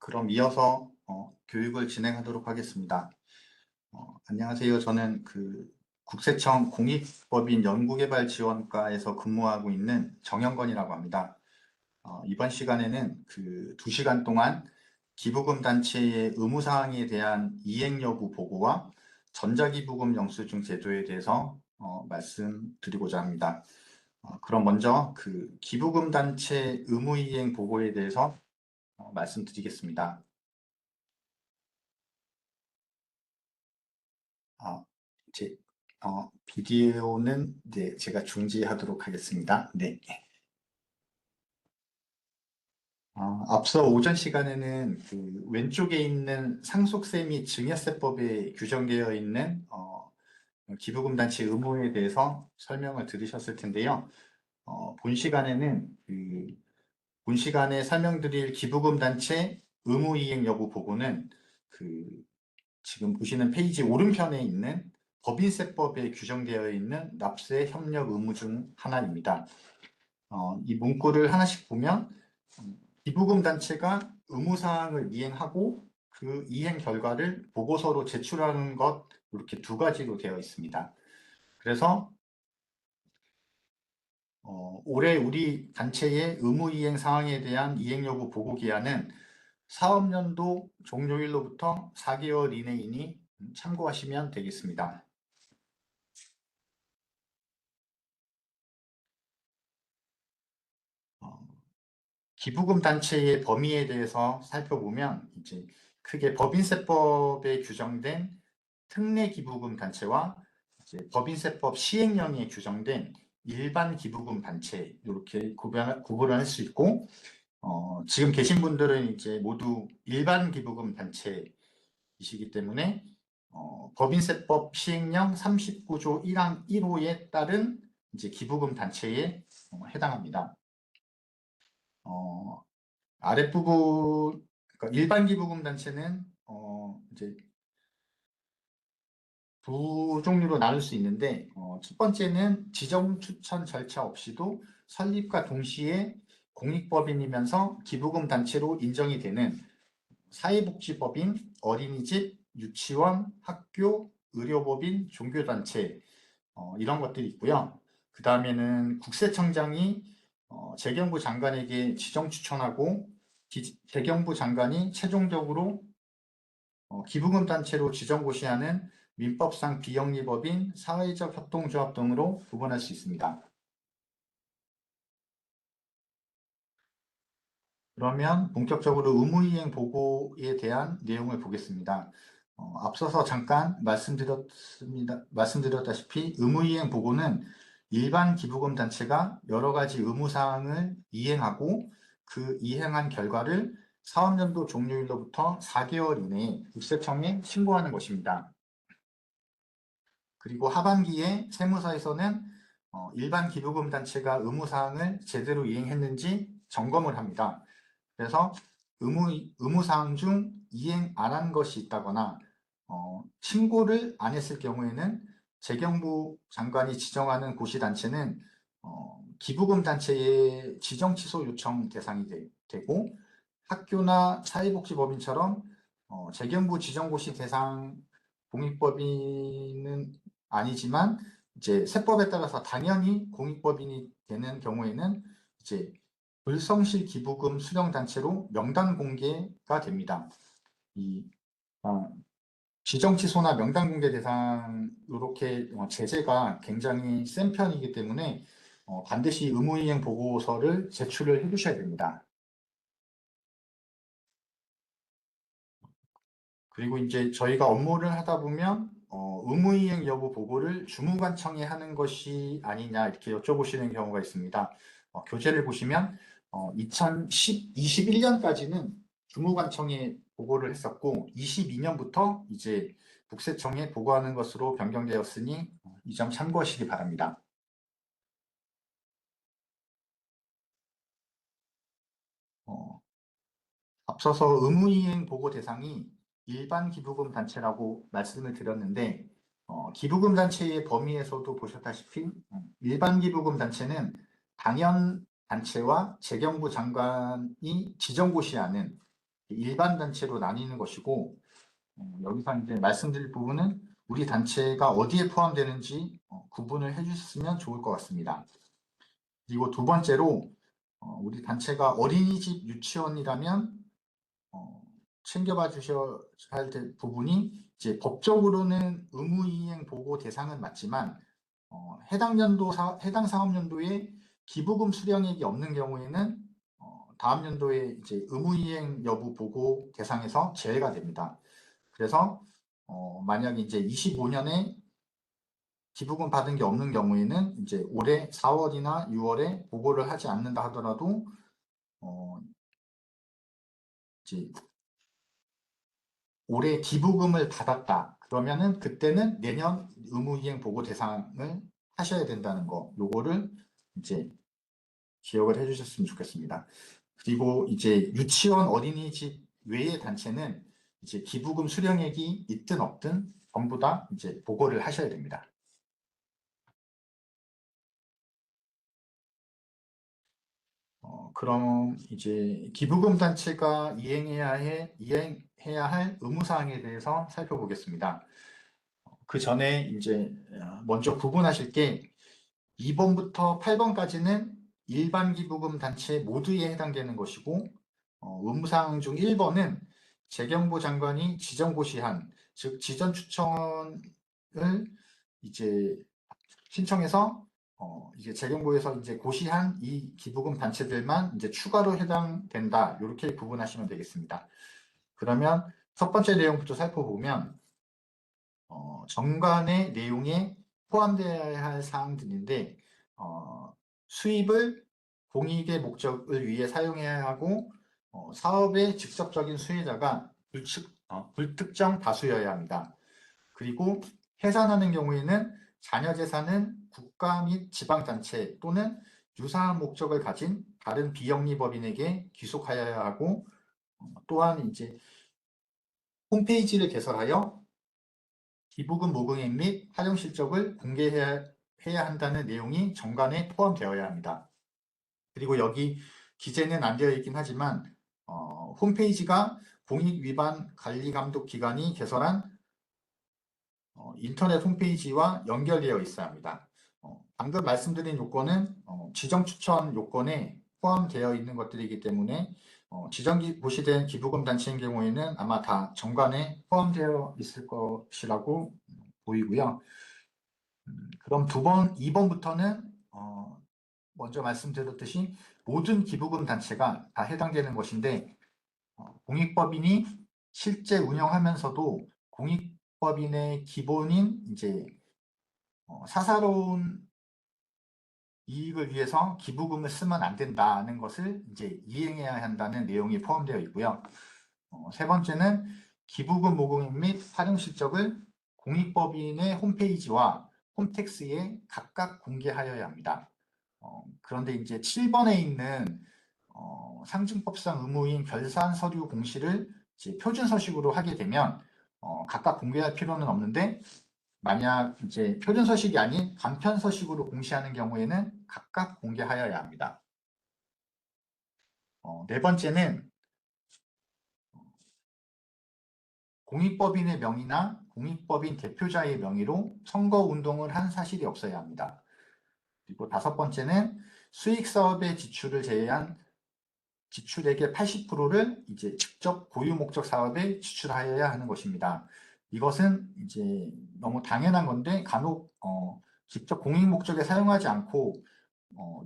그럼 이어서 교육을 진행하도록 하겠습니다. 안녕하세요. 저는 국세청 공익법인 연구개발지원과에서 근무하고 있는 정영건이라고 합니다. 이번 시간에는 2시간 동안 기부금 단체의 의무사항에 대한 이행 여부 보고와 전자기부금 영수증 제도에 대해서 말씀드리고자 합니다. 그럼 먼저 기부금 단체 의무이행 보고에 대해서 말씀드리겠습니다. 어, 이제 비디오는 이제 제가 중지하도록 하겠습니다. 네. 앞서 오전 시간에는 왼쪽에 있는 상속세 및 증여세법에 규정되어 있는 기부금 단체 의무에 대해서 설명을 들으셨을 텐데요. 본 시간에는 본 시간에 설명드릴 기부금 단체 의무 이행 여부 보고는 지금 보시는 페이지 오른편에 있는 법인세법에 규정되어 있는 납세 협력 의무 중 하나입니다. 이 문구를 하나씩 보면 기부금 단체가 의무사항을 이행하고 그 이행 결과를 보고서로 제출하는 것 이렇게 두 가지로 되어 있습니다. 그래서 올해 우리 단체의 의무 이행 사항에 대한 이행 여부 보고 기한은 사업연도 종료일로부터 4개월 이내이니 참고하시면 되겠습니다. 기부금 단체의 범위에 대해서 살펴보면 이제 크게 법인세법에 규정된 특례 기부금 단체와 이제 법인세법 시행령에 규정된 일반 기부금 단체 이렇게 구분을 할 수 있고 지금 계신 분들은 이제 모두 일반 기부금 단체이시기 때문에 법인세법 시행령 39조 1항 1호에 따른 이제 기부금 단체에 해당합니다. 아랫부분, 그러니까 일반 기부금 단체는 이제 두 종류로 나눌 수 있는데, 첫 번째는 지정 추천 절차 없이도 설립과 동시에 공익법인이면서 기부금 단체로 인정이 되는 사회복지법인, 어린이집, 유치원, 학교, 의료법인, 종교단체, 이런 것들이 있고요. 그 다음에는 국세청장이 재경부 장관에게 지정 추천하고 재경부 장관이 최종적으로 기부금 단체로 지정 고시하는 민법상 비영리법인, 사회적 협동조합 등으로 구분할 수 있습니다. 그러면 본격적으로 의무이행 보고에 대한 내용을 보겠습니다. 앞서서 잠깐 말씀드렸다시피 의무이행 보고는 일반 기부금 단체가 여러 가지 의무사항을 이행하고 그 이행한 결과를 사업연도 종료일로부터 4개월 이내에 국세청에 신고하는 것입니다. 그리고 하반기에 세무서에서는 일반 기부금 단체가 의무사항을 제대로 이행했는지 점검을 합니다. 그래서 의무사항 중 이행 안 한 것이 있다거나 신고를 안 했을 경우에는 재경부 장관이 지정하는 고시단체는 기부금 단체의 지정 취소 요청 대상이 되고 학교나 사회복지법인처럼 재경부 지정고시 대상 공익법인은 아니지만 이제 세법에 따라서 당연히 공익법인이 되는 경우에는 이제 불성실 기부금 수령 단체로 명단 공개가 됩니다. 이 지정 취소나 명단 공개 대상 이렇게 제재가 굉장히 센 편이기 때문에 반드시 의무이행 보고서를 제출을 해주셔야 됩니다. 그리고 이제 저희가 업무를 하다 보면 의무이행 여부 보고를 주무관청에 하는 것이 아니냐 이렇게 여쭤보시는 경우가 있습니다. 교재를 보시면 2021년까지는 주무관청에 보고를 했었고 22년부터 이제 국세청에 보고하는 것으로 변경되었으니 이 점 참고하시기 바랍니다. 어, 앞서서 의무이행 보고 대상이 일반 기부금 단체라고 말씀을 드렸는데 기부금 단체의 범위에서도 보셨다시피 일반 기부금 단체는 당연 단체와 재경부 장관이 지정고시하는 일반 단체로 나뉘는 것이고, 여기서 이제 말씀드릴 부분은 우리 단체가 어디에 포함되는지 구분을 해주셨으면 좋을 것 같습니다. 그리고 두 번째로 우리 단체가 어린이집 유치원이라면 챙겨봐 주셔야 할 부분이 이제 법적으로는 의무이행 보고 대상은 맞지만 해당 사업연도에 기부금 수령액이 없는 경우에는 다음 연도에 이제 의무이행 여부 보고 대상에서 제외가 됩니다. 그래서 만약에 이제 25년에 기부금 받은 게 없는 경우에는 이제 올해 4월이나 6월에 보고를 하지 않는다 하더라도 이제 올해 기부금을 받았다. 그러면은 그때는 내년 의무이행 보고 대상을 하셔야 된다는 거. 요거를 이제 기억을 해주셨으면 좋겠습니다. 그리고 이제 유치원 어린이집 외의 단체는 이제 기부금 수령액이 있든 없든 전부 다 이제 보고를 하셔야 됩니다. 그럼 이제 기부금 단체가 이행해야 할 의무사항에 대해서 살펴보겠습니다. 그 전에 이제 먼저 구분하실 게 2번부터 8번까지는 일반 기부금 단체 모두에 해당되는 것이고 의무사항 중 1번은 재경부 장관이 지정고시한 즉 지전 추천을 이제 신청해서 이제 재경부에서 이제 고시한 이 기부금 단체들만 이제 추가로 해당된다. 이렇게 구분하시면 되겠습니다. 그러면 첫 번째 내용부터 살펴보면 정관의 내용에 포함되어야 할 사항들인데 수입을 공익의 목적을 위해 사용해야 하고 사업의 직접적인 수혜자가 불특정 다수여야 합니다. 그리고 해산하는 경우에는 자녀 재산은 국가 및 지방단체 또는 유사한 목적을 가진 다른 비영리법인에게 귀속하여야 하고 또한 이제 홈페이지를 개설하여 기부금 모금액 및 활용 실적을 공개해야 한다는 내용이 정관에 포함되어야 합니다. 그리고 여기 기재는 안 되어 있긴 하지만 홈페이지가 공익위반관리감독기관이 개설한 인터넷 홈페이지와 연결되어 있어야 합니다. 방금 말씀드린 요건은 지정 추천 요건에 포함되어 있는 것들이기 때문에 지정 고시된 기부금 단체인 경우에는 아마 다 정관에 포함되어 있을 것이라고 보이고요. 그럼 2번부터는 먼저 말씀드렸듯이 모든 기부금 단체가 다 해당되는 것인데 공익법인이 실제 운영하면서도 공익법인의 기본인 이제 사사로운 이익을 위해서 기부금을 쓰면 안 된다는 것을 이제 이행해야 한다는 내용이 포함되어 있고요. 세 번째는 기부금 모금액 및 활용 실적을 공익법인의 홈페이지와 홈택스에 각각 공개하여야 합니다. 그런데 이제 7번에 있는 상증법상 의무인 결산 서류 공시를 이제 표준 서식으로 하게 되면 각각 공개할 필요는 없는데 만약 이제 표준 서식이 아닌 간편 서식으로 공시하는 경우에는 각각 공개하여야 합니다. 네 번째는 공익법인의 명의나 공익법인 대표자의 명의로 선거운동을 한 사실이 없어야 합니다. 그리고 다섯 번째는 수익사업의 지출을 제외한 지출액의 80%를 이제 직접 고유 목적 사업에 지출하여야 하는 것입니다. 이것은 이제 너무 당연한 건데 간혹 직접 공익 목적에 사용하지 않고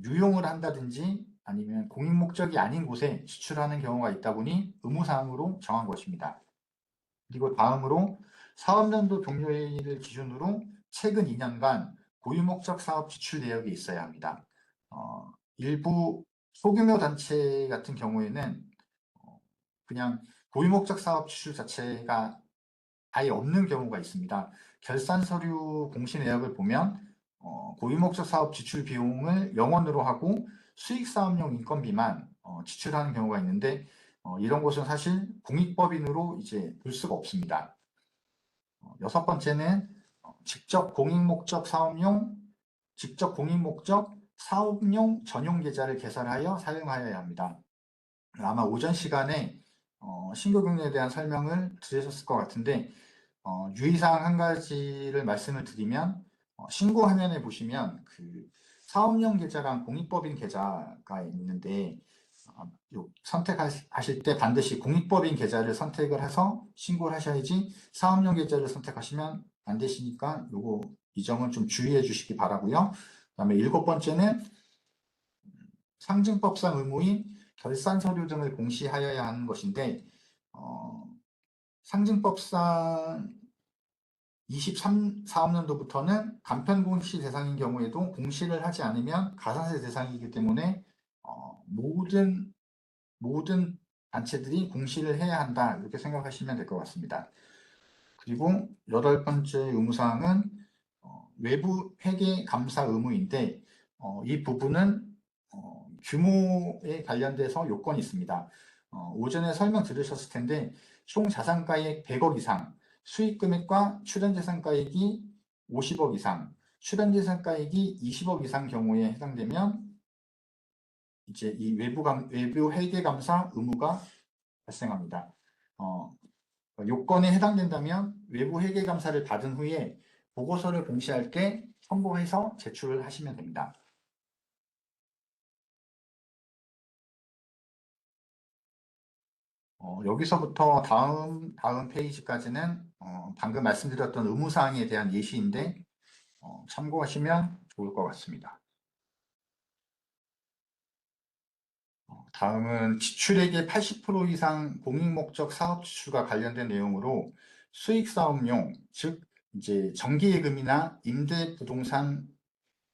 유용을 한다든지 아니면 공익 목적이 아닌 곳에 지출하는 경우가 있다 보니 의무사항으로 정한 것입니다. 그리고 다음으로 사업연도 종료일을 기준으로 최근 2년간 고유목적 사업 지출 내역이 있어야 합니다. 일부 소규모 단체 같은 경우에는 그냥 고유목적 사업 지출 자체가 아예 없는 경우가 있습니다. 결산 서류 공시 내역을 보면 고유목적 사업 지출 비용을 영원으로 하고 수익사업용 인건비만 지출하는 경우가 있는데 이런 것은 사실 공익법인으로 이제 볼 수가 없습니다. 여섯 번째는 직접 공익목적 사업용 전용 계좌를 개설하여 사용하여야 합니다. 아마 오전 시간에 신고금리에 대한 설명을 들으셨을 것 같은데 유의사항 한 가지를 말씀을 드리면 신고 화면에 보시면 그 사업용 계좌랑 공익법인 계좌가 있는데 선택하실 때 반드시 공익법인 계좌를 선택을 해서 신고를 하셔야지 사업용 계좌를 선택하시면 안 되시니까 이 점은 좀 주의해 주시기 바라고요. 그다음에 7번째는 상증법상 의무인 결산 서류 등을 공시하여야 하는 것인데 상증법상 23 사업년도부터는 간편 공시 대상인 경우에도 공시를 하지 않으면 가산세 대상이기 때문에 모든 단체들이 공시를 해야 한다 이렇게 생각하시면 될 것 같습니다. 그리고 8번째 의무사항은 외부 회계 감사 의무인데 이 부분은 규모에 관련돼서 요건이 있습니다. 오전에 설명 들으셨을 텐데 총 자산가액 100억 이상, 수익금액과 출연재산가액이 50억 이상, 출연재산가액이 20억 이상 경우에 해당되면 이제 이 외부 회계감사 의무가 발생합니다. 요건에 해당된다면 외부 회계감사를 받은 후에 보고서를 공시할 때 첨부해서 제출을 하시면 됩니다. 여기서부터 다음 페이지까지는 방금 말씀드렸던 의무사항에 대한 예시인데 참고하시면 좋을 것 같습니다. 다음은 지출액의 80% 이상 공익목적 사업 지출과 관련된 내용으로 수익사업용, 즉 이제 정기예금이나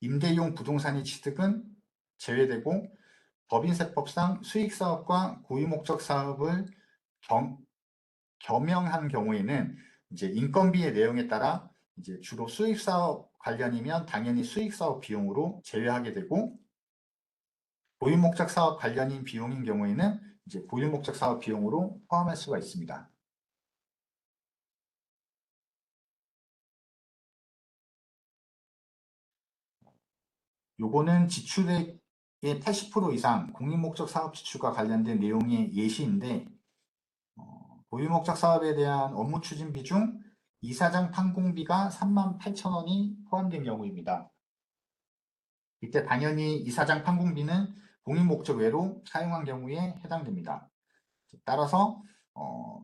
임대용 부동산의 취득은 제외되고 법인세법상 수익사업과 고유목적 사업을 겸용한 경우에는 이제 인건비의 내용에 따라 이제 주로 수익사업 관련이면 당연히 수익사업 비용으로 제외하게 되고 고유목적 사업 관련인 비용인 경우에는 이제 고유목적 사업 비용으로 포함할 수가 있습니다. 요거는 지출액의 80% 이상 공익목적 사업 지출과 관련된 내용의 예시인데 고유목적 사업에 대한 업무 추진비 중 이사장 판공비가 38,000원이 포함된 경우입니다. 이때 당연히 이사장 판공비는 공익목적 외로 사용한 경우에 해당됩니다. 따라서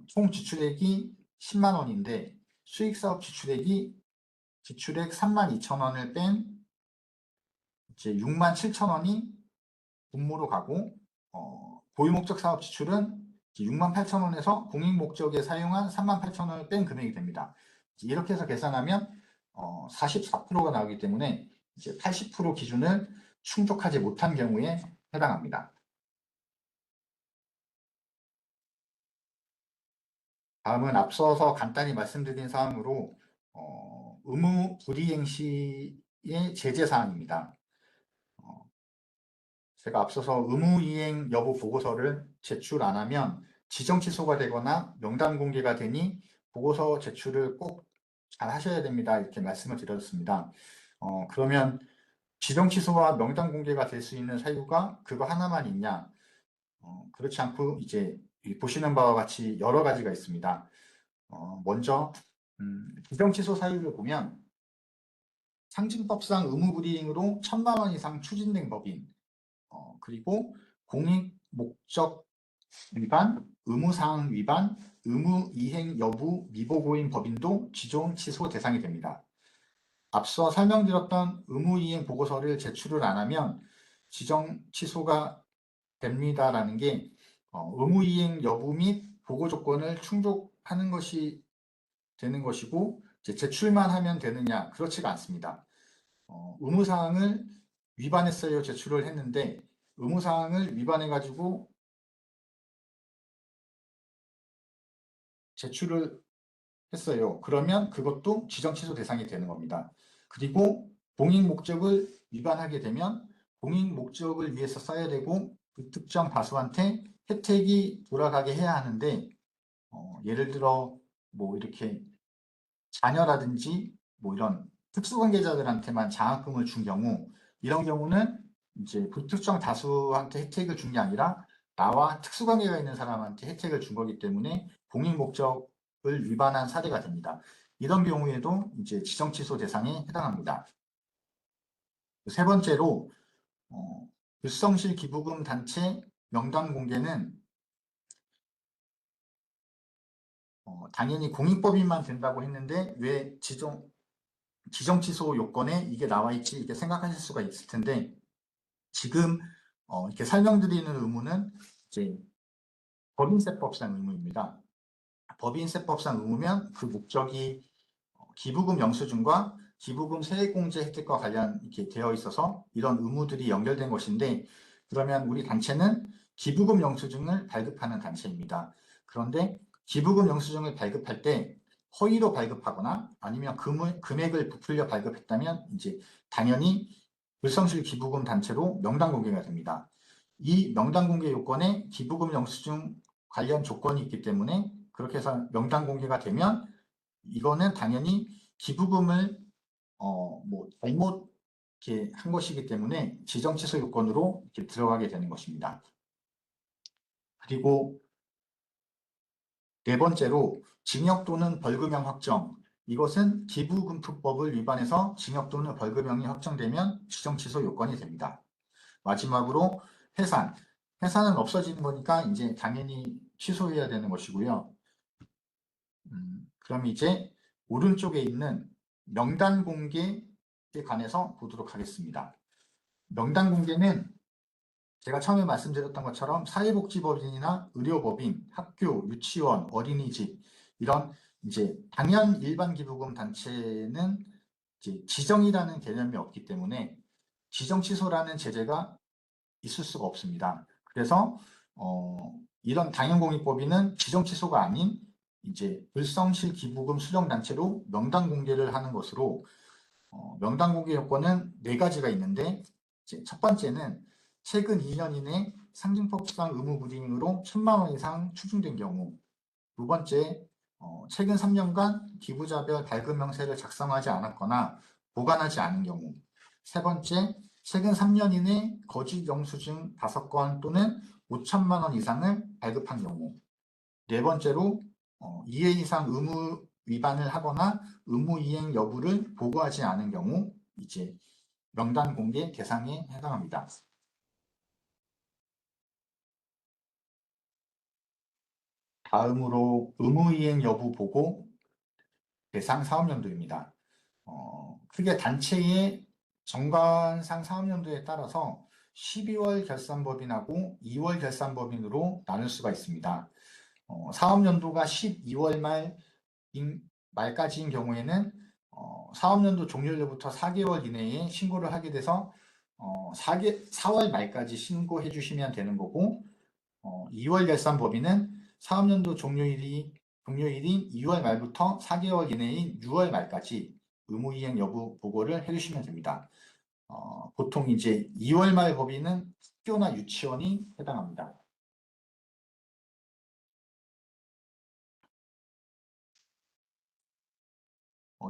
총 지출액이 10만 원인데 수익사업 지출액 32,000원을 뺀 이제 67,000원이 분모로 가고 고유목적 사업 지출은 68,000원에서 공익목적에 사용한 38,000원을 뺀 금액이 됩니다. 이렇게 해서 계산하면 44%가 나오기 때문에 이제 80% 기준을 충족하지 못한 경우에 해당합니다. 다음은 앞서서 간단히 말씀드린 사항으로 의무 불이행 시의 제재 사항입니다. 제가 앞서서 의무이행 여부 보고서를 제출 안 하면 지정 취소가 되거나 명단 공개가 되니 보고서 제출을 꼭 잘 하셔야 됩니다. 이렇게 말씀을 드렸습니다. 그러면 지정 취소와 명단 공개가 될 수 있는 사유가 그거 하나만 있냐? 그렇지 않고 이제 보시는 바와 같이 여러 가지가 있습니다. 먼저 지정 취소 사유를 보면 상징법상 의무불이행으로 1,000만 원 이상 추진된 법인, 그리고 공익 목적 위반, 의무사항 위반, 의무 이행 여부 미보고인 법인도 지정 취소 대상이 됩니다. 앞서 설명드렸던 의무 이행 보고서를 제출을 안 하면 지정 취소가 됩니다라는 게 의무 이행 여부 및 보고 조건을 충족하는 것이 되는 것이고 제출만 하면 되느냐 그렇지가 않습니다. 의무사항을 위반했어요. 제출을 했는데 의무사항을 위반해가지고 제출을 했어요. 그러면 그것도 지정 취소 대상이 되는 겁니다. 그리고 공익 목적을 위반하게 되면 공익 목적을 위해서 써야 되고 불특정 다수한테 혜택이 돌아가게 해야 하는데 예를 들어 뭐 이렇게 자녀라든지 뭐 이런 특수관계자들한테만 장학금을 준 경우 이런 경우는 이제 불특정 다수한테 혜택을 준 게 아니라 나와 특수관계가 있는 사람한테 혜택을 준 거기 때문에 공익 목적을 위반한 사례가 됩니다. 이런 경우에도 이제 지정 취소 대상에 해당합니다. 세 번째로 불성실 기부금 단체 명단 공개는 당연히 공익법인만 된다고 했는데 왜 지정 취소 요건에 이게 나와 있지 이렇게 생각하실 수가 있을 텐데 지금 이렇게 설명드리는 의무는 이제 법인세법상 의무입니다. 법인세법상 의무면 그 목적이 기부금 영수증과 기부금 세액공제 혜택과 관련 이렇게 되어 있어서 이런 의무들이 연결된 것인데 그러면 우리 단체는 기부금 영수증을 발급하는 단체입니다. 그런데 기부금 영수증을 발급할 때 허위로 발급하거나 아니면 금액을 부풀려 발급했다면 이제 당연히 불성실 기부금 단체로 명단 공개가 됩니다. 이 명단 공개 요건에 기부금 영수증 관련 조건이 있기 때문에 그렇게 해서 명단 공개가 되면 이거는 당연히 기부금을 뭐 잘못 이렇게 한 것이기 때문에 지정 취소 요건으로 이렇게 들어가게 되는 것입니다. 그리고 네 번째로 징역 또는 벌금형 확정. 이것은 기부금투법을 위반해서 징역 또는 벌금형이 확정되면 지정 취소 요건이 됩니다. 마지막으로 해산. 해산은 없어지는 거니까 이제 당연히 취소해야 되는 것이고요. 그럼 이제 오른쪽에 있는 명단 공개에 관해서 보도록 하겠습니다. 명단 공개는 제가 처음에 말씀드렸던 것처럼 사회복지법인이나 의료법인, 학교, 유치원, 어린이집 이런 이제 당연 일반 기부금 단체는 이제 지정이라는 개념이 없기 때문에 지정 취소라는 제재가 있을 수가 없습니다. 그래서 이런 당연공익법인은 지정 취소가 아닌 이제 불성실 기부금 수령 단체로 명단 공개를 하는 것으로 명단 공개 요건은 네 가지가 있는데 이제 첫 번째는 최근 2년 이내 상징법상 의무 불이행으로 1,000만 원 이상 추징된 경우. 두 번째, 최근 3년간 기부자별 발급 명세를 작성하지 않았거나 보관하지 않은 경우. 세 번째, 최근 3년 이내 거짓 영수증 5건 또는 5천만 원 이상을 발급한 경우. 네 번째로 2회 이상 의무 위반을 하거나 의무 이행 여부를 보고하지 않은 경우 이제 명단 공개 대상에 해당합니다. 다음으로 의무 이행 여부 보고 대상 사업연도입니다. 크게 단체의 정관상 사업연도에 따라서 12월 결산법인하고 2월 결산법인으로 나눌 수가 있습니다. 사업연도가 12월 말까지인 경우에는 사업연도 종료일로부터 4개월 이내에 신고를 하게 돼서 4월 말까지 신고해 주시면 되는 거고 2월 결산법인은 사업연도 종료일인 2월 말부터 4개월 이내인 6월 말까지 의무이행 여부 보고를 해주시면 됩니다. 보통 이제 2월 말 법인은 학교나 유치원이 해당합니다.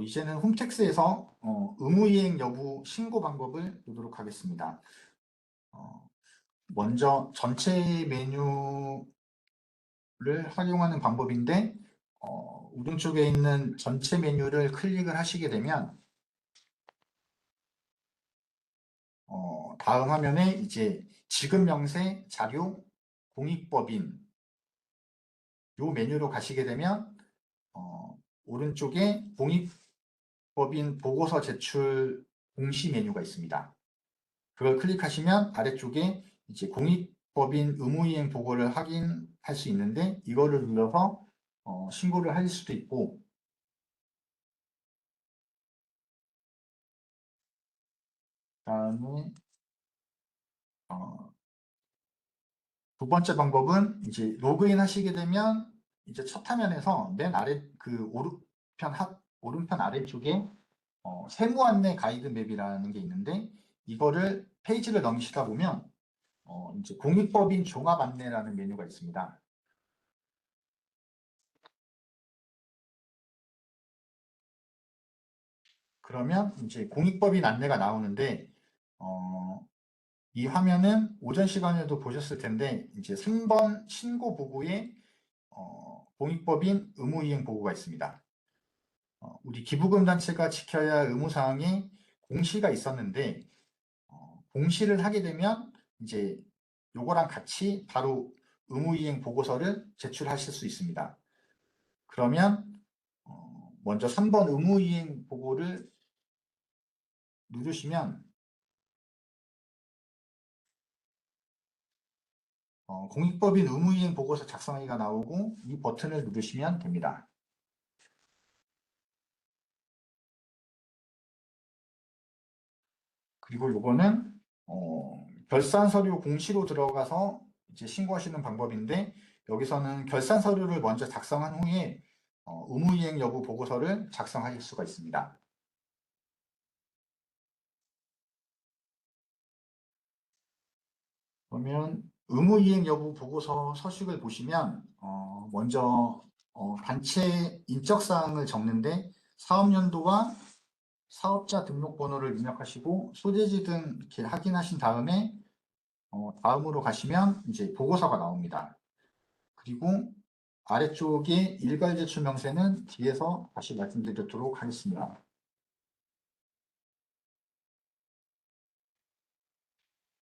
이제는 홈택스에서 의무이행 여부 신고 방법을 보도록 하겠습니다. 먼저 전체 메뉴를 활용하는 방법인데 오른쪽에 있는 전체 메뉴를 클릭을 하시게 되면 다음 화면에 이제 지급 명세, 자료, 공익법인 요 메뉴로 가시게 되면 오른쪽에 공익법인 보고서 제출 공시 메뉴가 있습니다. 그걸 클릭하시면 아래쪽에 이제 공익법인 의무이행 보고를 확인할 수 있는데 이거를 눌러서 신고를 할 수도 있고 그다음에 두 번째 방법은 이제 로그인 하시게 되면 이제 첫 화면에서 맨 아래 그 오른편 아래쪽에 세무 안내 가이드 맵이라는 게 있는데 이거를 페이지를 넘기시다 보면 이제 공익법인 종합 안내라는 메뉴가 있습니다. 그러면 이제 공익법인 안내가 나오는데 이 화면은 오전 시간에도 보셨을 텐데 이제 3번 신고 보고에 공익법인 의무이행 보고가 있습니다. 우리 기부금 단체가 지켜야 할 의무사항에 공시가 있었는데 공시를 하게 되면 이제 요거랑 같이 바로 의무이행 보고서를 제출하실 수 있습니다. 그러면 먼저 3번 의무이행 보고를 누르시면 공익법인 의무이행 보고서 작성하기가 나오고 이 버튼을 누르시면 됩니다. 그리고 요거는 결산 서류 공시로 들어가서 이제 신고하시는 방법인데 여기서는 결산 서류를 먼저 작성한 후에 의무이행 여부 보고서를 작성하실 수가 있습니다. 그러면 의무이행 여부 보고서 서식을 보시면 먼저 단체 인적사항을 적는데 사업연도와 사업자 등록번호를 입력하시고 소재지 등 이렇게 확인하신 다음에 다음으로 가시면 이제 보고서가 나옵니다. 그리고 아래쪽에 일괄 제출 명세는 뒤에서 다시 말씀드리도록 하겠습니다.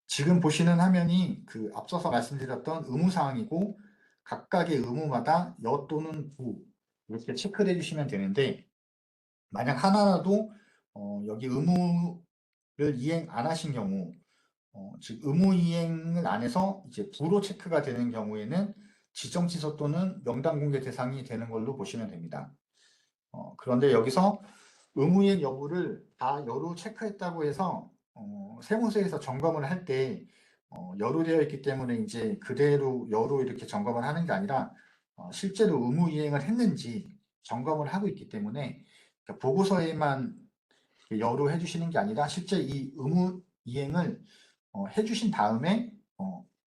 지금 보시는 화면이 그 앞서서 말씀드렸던 의무사항이고 각각의 의무마다 여 또는 부 이렇게 체크를 해주시면 되는데 만약 하나라도 여기 의무를 이행 안 하신 경우 즉 의무 이행을 안 해서 이제 부로 체크가 되는 경우에는 지정 취소 또는 명단 공개 대상이 되는 걸로 보시면 됩니다. 그런데 여기서 의무이행 여부를 다 여로 체크했다고 해서 세무서에서 점검을 할 때 여로 되어 있기 때문에 이제 그대로 여로 이렇게 점검을 하는 게 아니라 실제로 의무이행을 했는지 점검을 하고 있기 때문에 그러니까 보고서에만 여로 해주시는 게 아니라 실제 이 의무이행을 해주신 다음에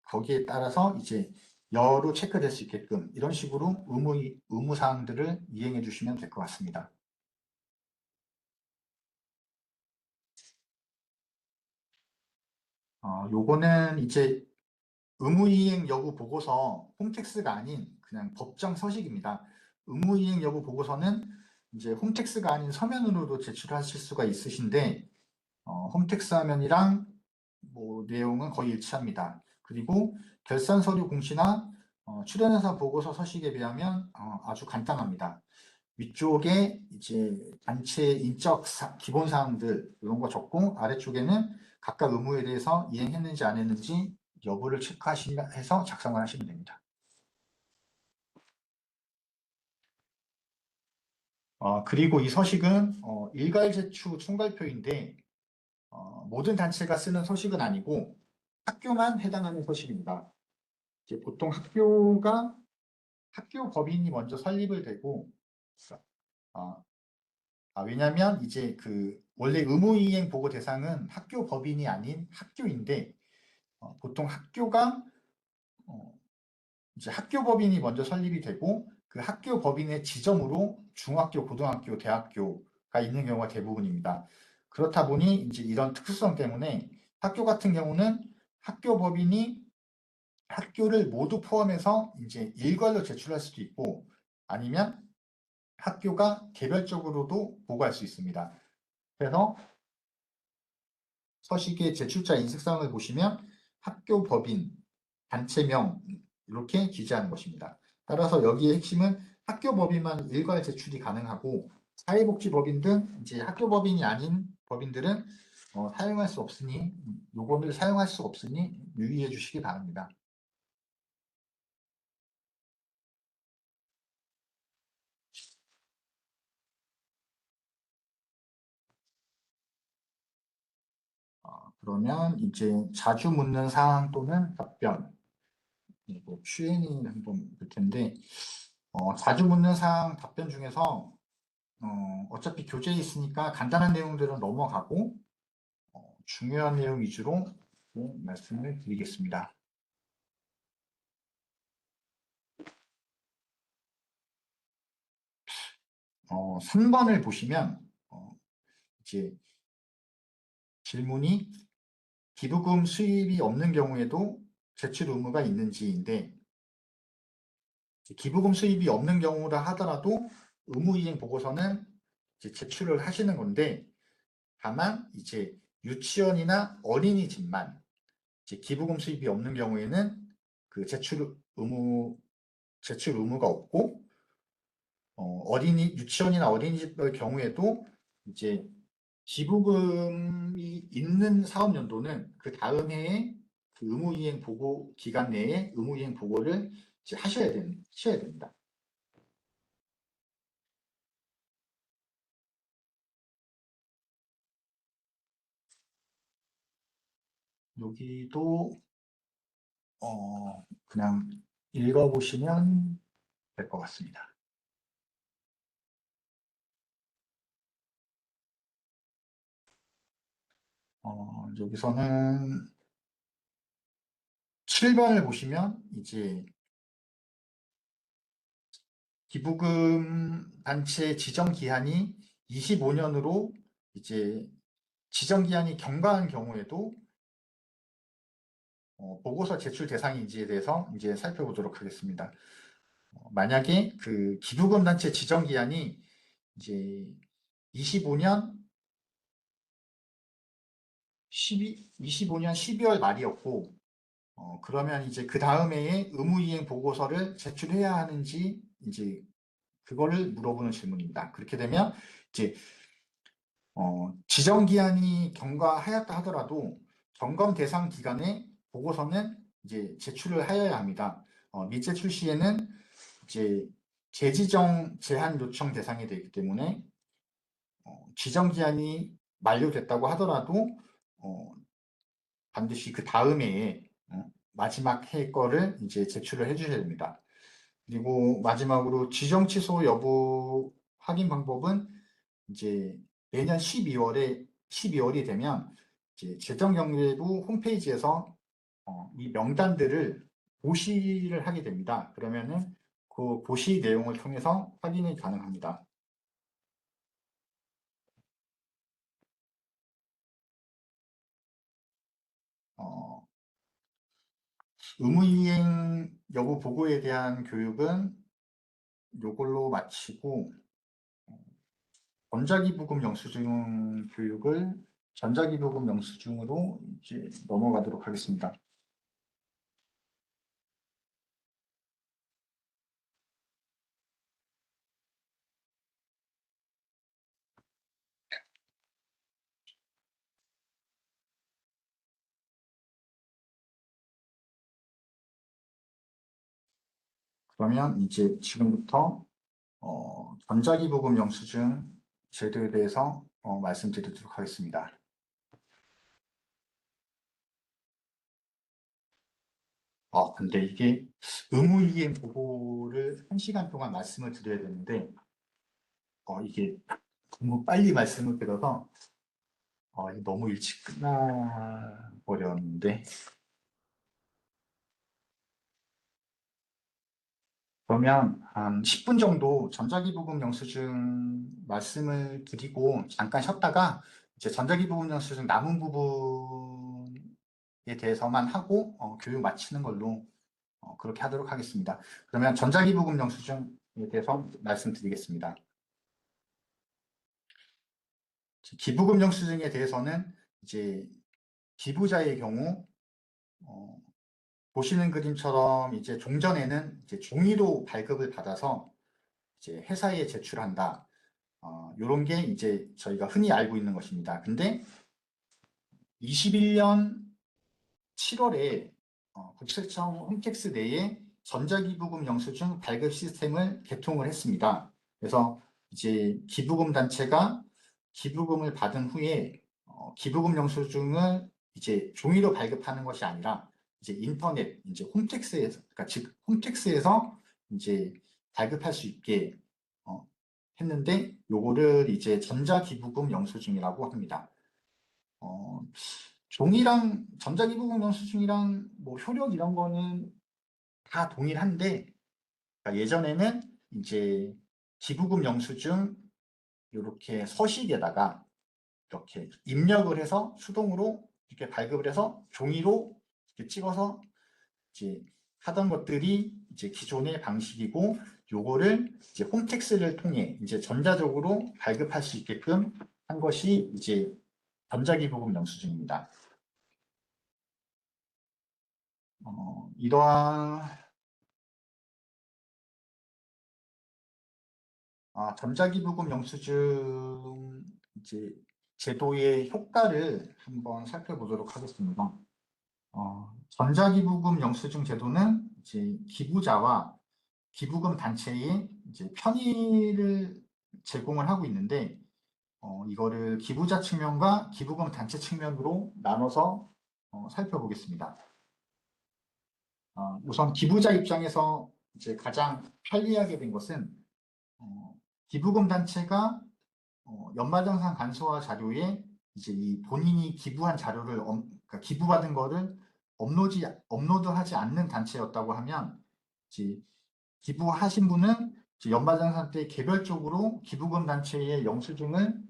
거기에 따라서 이제 여로 체크될 수 있게끔 이런 식으로 의무사항들을 이행해 주시면 될 것 같습니다. 요거는 이제 의무이행 여부 보고서 홈택스가 아닌 그냥 법정 서식입니다. 의무이행 여부 보고서는 이제 홈택스가 아닌 서면으로도 제출하실 수가 있으신데 홈택스 화면이랑 뭐 내용은 거의 일치합니다. 그리고 결산 서류 공시나 출연회사 보고서 서식에 비하면 아주 간단합니다. 위쪽에 이제 단체 인적 기본 사항들 이런 거 적고 아래쪽에는 각각 의무에 대해서 이행했는지 안 했는지 여부를 체크하시면서 작성을 하시면 됩니다. 그리고 이 서식은 일괄 제출 총괄표인데 모든 단체가 쓰는 서식은 아니고 학교만 해당하는 서식입니다. 이제 보통 학교 법인이 먼저 설립을 되고 아, 왜냐하면 이제 그 원래 의무이행 보고 대상은 학교 법인이 아닌 학교인데 보통 학교가 어, 이제 학교 법인이 먼저 설립이 되고 그 학교 법인의 지점으로 중학교, 고등학교, 대학교가 있는 경우가 대부분입니다. 그렇다 보니 이제 이런 특수성 때문에 학교 같은 경우는 학교 법인이 학교를 모두 포함해서 이제 일괄로 제출할 수도 있고 아니면 학교가 개별적으로도 보고할 수 있습니다. 그래서 서식의 제출자 인식사항을 보시면 학교 법인, 단체명 이렇게 기재하는 것입니다. 따라서 여기의 핵심은 학교 법인만 일괄 제출이 가능하고 사회복지법인 등 이제 학교 법인이 아닌 법인들은 사용할 수 없으니 요거를 사용할 수 없으니 유의해 주시기 바랍니다. 그러면 이제 자주 묻는 사항 또는 답변 뭐 Q&A 한번 볼 텐데 자주 묻는 사항 답변 중에서 어차피 교재에 있으니까 간단한 내용들은 넘어가고 중요한 내용 위주로 말씀을 드리겠습니다. 3번을 보시면 이제 질문이 기부금 수입이 없는 경우에도 제출 의무가 있는지인데, 기부금 수입이 없는 경우라 하더라도 의무이행 보고서는 이제 제출을 하시는 건데, 다만 이제 유치원이나 어린이집만 이제 기부금 수입이 없는 경우에는 그 제출 의무가 없고, 유치원이나 어린이집의 경우에도 이제 기부금이 있는 사업 연도는 그 다음 해에 그 의무이행 보고 기간 내에 의무이행 보고를 이제 하셔야 됩니다. 여기도 그냥 읽어보시면 될 것 같습니다. 여기서는 7번을 보시면 이제 기부금 단체 지정 기한이 25년으로 이제 지정 기한이 경과한 경우에도 보고서 제출 대상인지에 대해서 이제 살펴보도록 하겠습니다. 만약에 그 기부금 단체 지정 기한이 이제 25년 12월 말이었고, 그러면 이제 그 다음 해에 의무이행 보고서를 제출해야 하는지 이제 그거를 물어보는 질문입니다. 그렇게 되면 이제 지정 기한이 경과하였다 하더라도 점검 대상 기간에 보고서는 이제 제출을 하여야 합니다. 미제출 시에는 이제 재지정 제한 요청 대상이 되기 때문에 지정 기한이 만료됐다고 하더라도 반드시 그 다음 해에 마지막 해 거를 이제 제출을 해주셔야 됩니다. 그리고 마지막으로 지정 취소 여부 확인 방법은 이제 내년 12월이 되면 이제 재정경제부 홈페이지에서 이 명단들을 고시를 하게 됩니다. 그러면은 그 고시 내용을 통해서 확인이 가능합니다. 어, 의무이행 여부 보고에 대한 교육은 요걸로 마치고 전자기부금 영수증 교육을 전자기부금 영수증으로 이제 넘어가도록 하겠습니다. 그러면 이제 지금부터 전자기부금 영수증 제도에 대해서 말씀드리도록 하겠습니다. 근데 이게 의무이행 보고를 1시간 동안 말씀을 드려야 되는데 이게 너무 빨리 말씀을 드려서 이게 너무 일찍 끝나버렸는데 그러면 한 10분 정도 전자기부금 영수증 말씀을 드리고 잠깐 쉬었다가 이제 전자기부금 영수증 남은 부분에 대해서만 하고 교육 마치는 걸로 그렇게 하도록 하겠습니다. 그러면 전자기부금 영수증에 대해서 말씀드리겠습니다. 기부금 영수증에 대해서는 이제 기부자의 경우 보시는 그림처럼 이제 종전에는 이제 종이로 발급을 받아서 이제 회사에 제출한다. 이런 게 이제 저희가 흔히 알고 있는 것입니다. 근데 21년 7월에 국세청 홈택스 내에 전자기부금 영수증 발급 시스템을 개통을 했습니다. 그래서 이제 기부금 단체가 기부금을 받은 후에 기부금 영수증을 이제 종이로 발급하는 것이 아니라 이제 인터넷, 이제 홈택스에서, 그러니까 즉 홈택스에서 이제 발급할 수 있게 했는데 요거를 이제 전자기부금 영수증이라고 합니다. 어, 종이랑 전자기부금 영수증이랑 뭐 효력 이런 거는 다 동일한데 그러니까 예전에는 이제 기부금 영수증 이렇게 서식에다가 이렇게 입력을 해서 수동으로 이렇게 발급을 해서 종이로 이렇게 찍어서 이제 하던 것들이 이제 기존의 방식이고, 요거를 이제 홈택스를 통해 이제 전자적으로 발급할 수 있게끔 한 것이 이제 전자기부금 영수증입니다. 이러한 전자기부금 영수증 이제 제도의 효과를 한번 살펴보도록 하겠습니다. 전자기부금 영수증 제도는 이제 기부자와 기부금 단체에 이제 편의를 제공을 하고 있는데, 이거를 기부자 측면과 기부금 단체 측면으로 나눠서 살펴보겠습니다. 우선 기부자 입장에서 이제 가장 편리하게 된 것은 기부금 단체가 연말정산 간소화 자료에 이제 이 본인이 기부한 자료를 그러니까 기부받은 거를 업로드하지 않는 단체였다고 하면, 이제 기부하신 분은 이제 연말정산 때 개별적으로 기부금 단체의 영수증을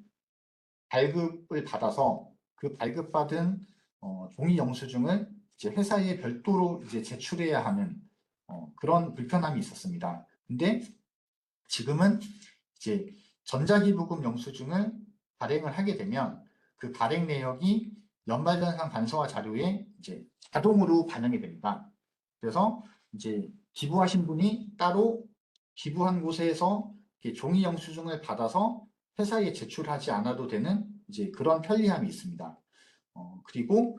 발급을 받아서 그 발급받은 종이 영수증을 이제 회사에 별도로 이제 제출해야 하는 그런 불편함이 있었습니다. 근데 지금은 이제 전자기부금 영수증을 발행을 하게 되면 그 발행 내역이 연말정산 간소화 자료에 이제 자동으로 반영이 됩니다. 그래서 이제 기부하신 분이 따로 기부한 곳에서 이렇게 종이 영수증을 받아서 회사에 제출하지 않아도 되는 이제 그런 편리함이 있습니다. 그리고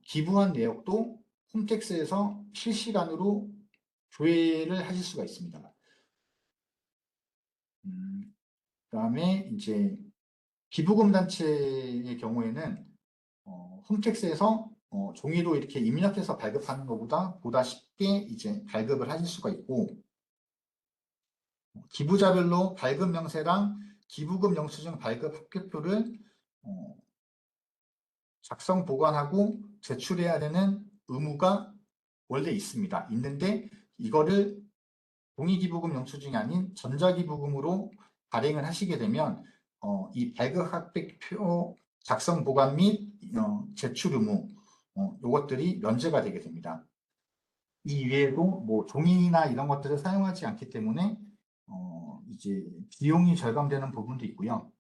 기부한 내역도 홈택스에서 실시간으로 조회를 하실 수가 있습니다. 그다음에 이제 기부금 단체의 경우에는 홈택스에서 종이로 이렇게 입력해서 발급하는 것보다 보다 쉽게 이제 발급을 하실 수가 있고, 기부자별로 발급 명세랑 기부금 영수증 발급 합격표를 작성 보관하고 제출해야 되는 의무가 원래 있습니다. 있는데 이거를 종이기부금 영수증이 아닌 전자기부금으로 발행을 하시게 되면 이 발급 합격표 작성 보관 및 제출 의무 요것들이 면제가 되게 됩니다. 이 외에도 뭐 종이나 이런 것들을 사용하지 않기 때문에 이제 비용이 절감되는 부분도 있고요.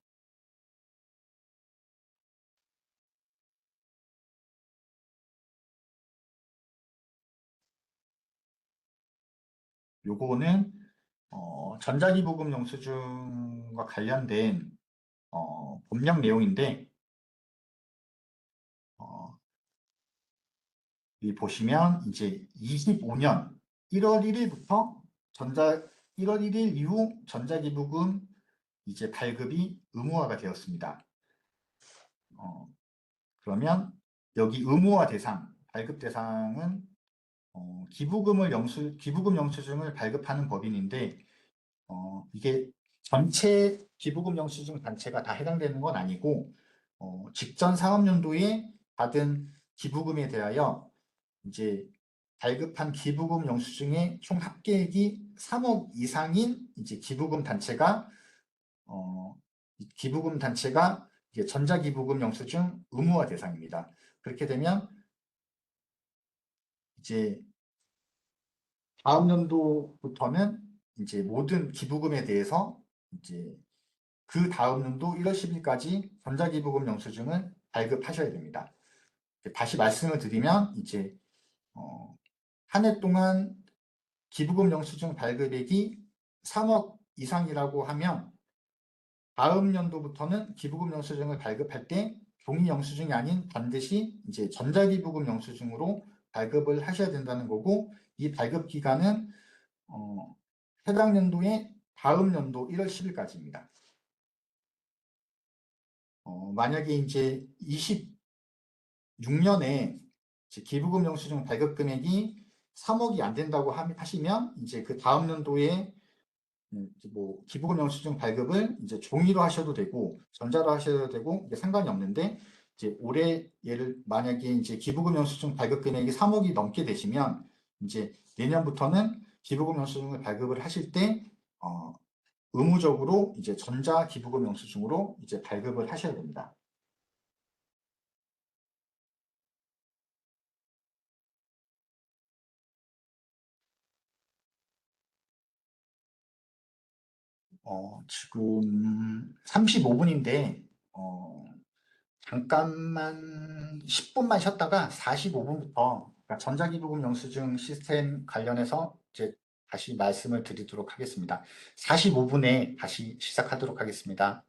요거는 전자기부금 영수증과 관련된 법령 내용인데, 어, 이 보시면 이제 25년 1월 1일부터 1월 1일 이후 전자기부금 이제 발급이 의무화가 되었습니다. 그러면 여기 의무화 대상, 발급 대상은 기부금 영수증을 발급하는 법인인데, 이게 전체 기부금 영수증 단체가 다 해당되는 건 아니고, 직전 사업연도에 받은 기부금에 대하여 이제 발급한 기부금 영수증의 총 합계액이 3억 이상인 이제 이 기부금 단체가 이제 전자기부금 영수증 의무화 대상입니다. 그렇게 되면 이제 다음 연도부터는 이제 모든 기부금에 대해서 이제 그 다음 연도 1월 10일까지 전자기부금 영수증을 발급하셔야 됩니다. 다시 말씀을 드리면 이제 한 해 동안 기부금 영수증 발급액이 3억 이상이라고 하면 다음 연도부터는 기부금 영수증을 발급할 때 종이 영수증이 아닌 반드시 이제 전자기부금 영수증으로 발급을 하셔야 된다는 거고, 이 발급 기간은 해당 연도의 다음 연도 1월 10일까지입니다. 만약에 이제 26년에 기부금 영수증 발급 금액이 3억이 안 된다고 하시면 이제 그 다음 연도에 이제 뭐 기부금 영수증 발급을 이제 종이로 하셔도 되고 전자로 하셔도 되고 이게 상관이 없는데, 이제 올해 만약에 이제 기부금 영수증 발급 금액이 3억이 넘게 되시면 이제 내년부터는 기부금 영수증을 발급을 하실 때 의무적으로 이제 전자 기부금 영수증으로 이제 발급을 하셔야 됩니다. 지금 35분인데, 잠깐만 10분만 쉬었다가 45분부터 전자기부금 영수증 시스템 관련해서 이제 다시 말씀을 드리도록 하겠습니다. 45분에 다시 시작하도록 하겠습니다.